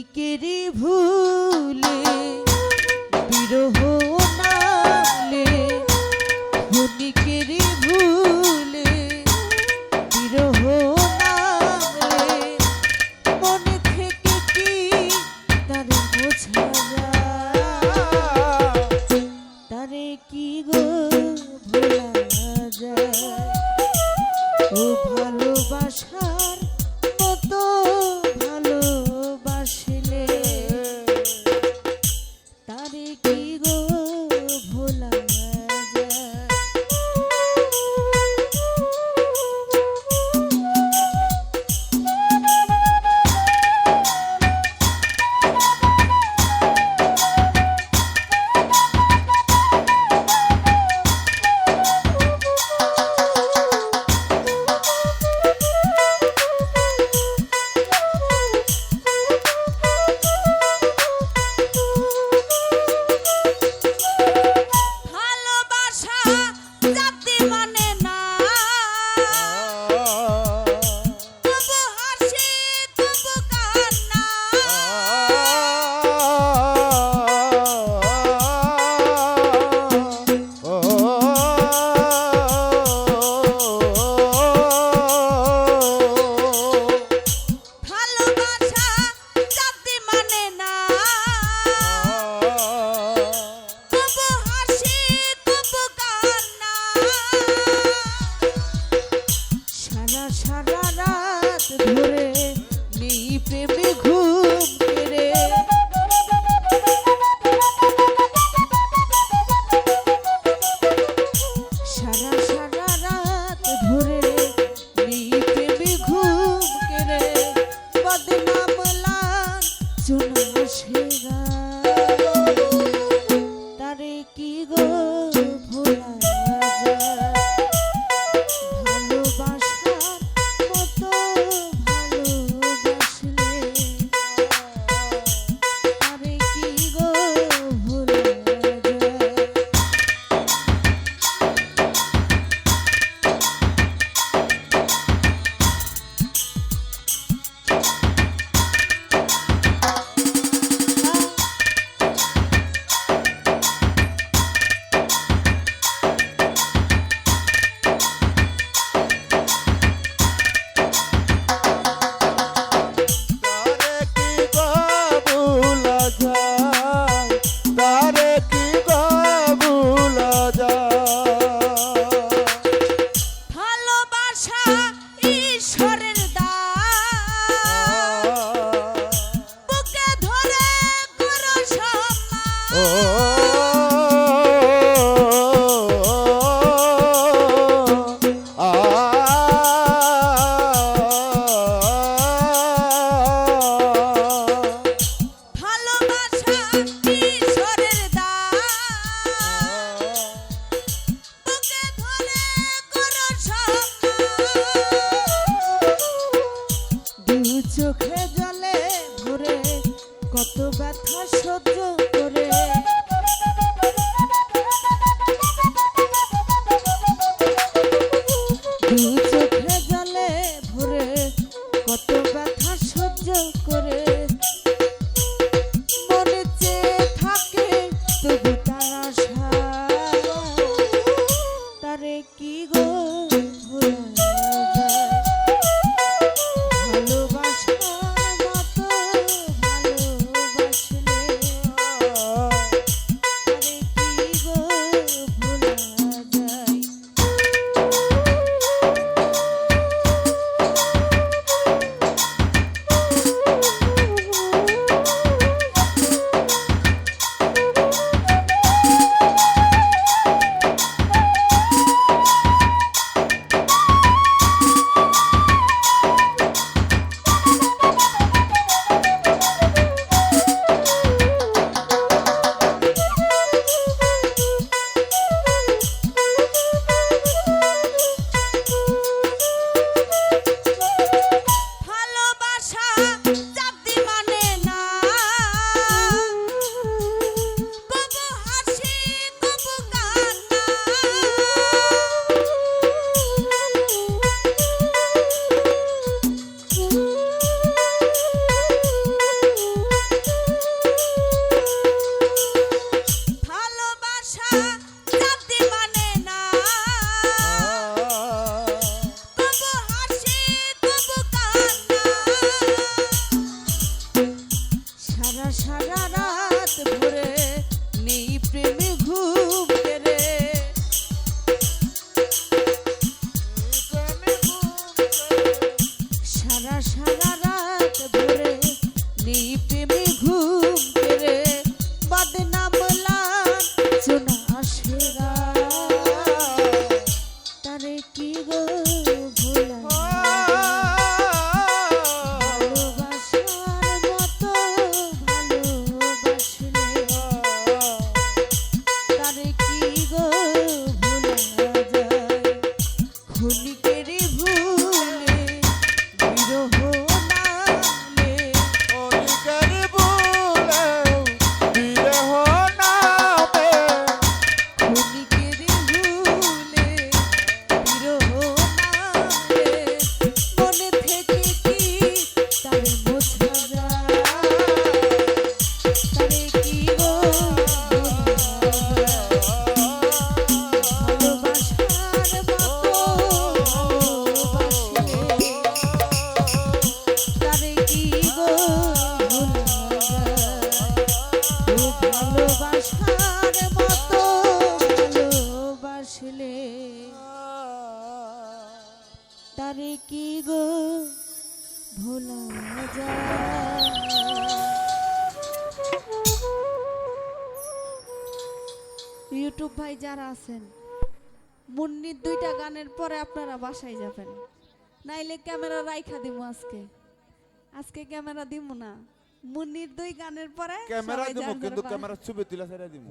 ক্ষণিকেরই ভুলে বিরহ নামলে, ক্ষণিকেরই ভুলে বিরহ নামলে, মনে থেকে কি তারে বোঝা যায়, তারে কি গো ভোলা যায়। ও ভালোবাসার মতো ভালোবাসলে তারে কি গো ভোলা যায়। সারা রাত ধরে নেই প্রেমে ঘুম কেড়ে, সারা রাত ধরে নেই প্রেমে ঘুম কেড়ে, বদনাম লাঞ্ছনা সেরা তারে কি গো ভোলা যায়। চোখে জলে ভরে কত ব্যথা সহ্য করে, চোখে জলে ভরে কত ব্যথা সহ্য করে, মনে চেয়ে থাকে তবু তার আশা তারে কি গো ভোলা যায়। ভালোবাসার মতো ভালোবাসলে সারা রাত ভরে নেই প্রেমে ঘুম রে সারা রাত ভরে নেই প্রেমে ঘুম রে বদনাম লান শোনা সেরা তারে কি গো ভোলা ভালোবাসার মতো ভালোবাসলে তারে কি গো ভোলা যায় ক্ষণিকের ভুলে বিরহ নামে অলিকার বলে বিরহ নামে ক্ষণিকের ভুলে বিরহ নামে মনে থেকে কি তারে বোঝা যায় তারে কি গো ভালোবাসার মতো ভালোবাসলে তারে কি গো ভোলা যায় ও ভালোবাসার মতো ভালোবাসলে তারে কি গো ভোলা যায় ইউটিউব ভাই যারা আছেন মুন্নির 2টা গানের পরে আপনারা বাসায় যাবেন নাইলে ক্যামেরা রাইখা দিব আজকে ক্যামেরা দিব না মুন্নির 2 গানের পরে ক্যামেরা সবাই দিব যার কিন্তু যার ক্যামেরা ছবি তুলে ছেড়ে দিব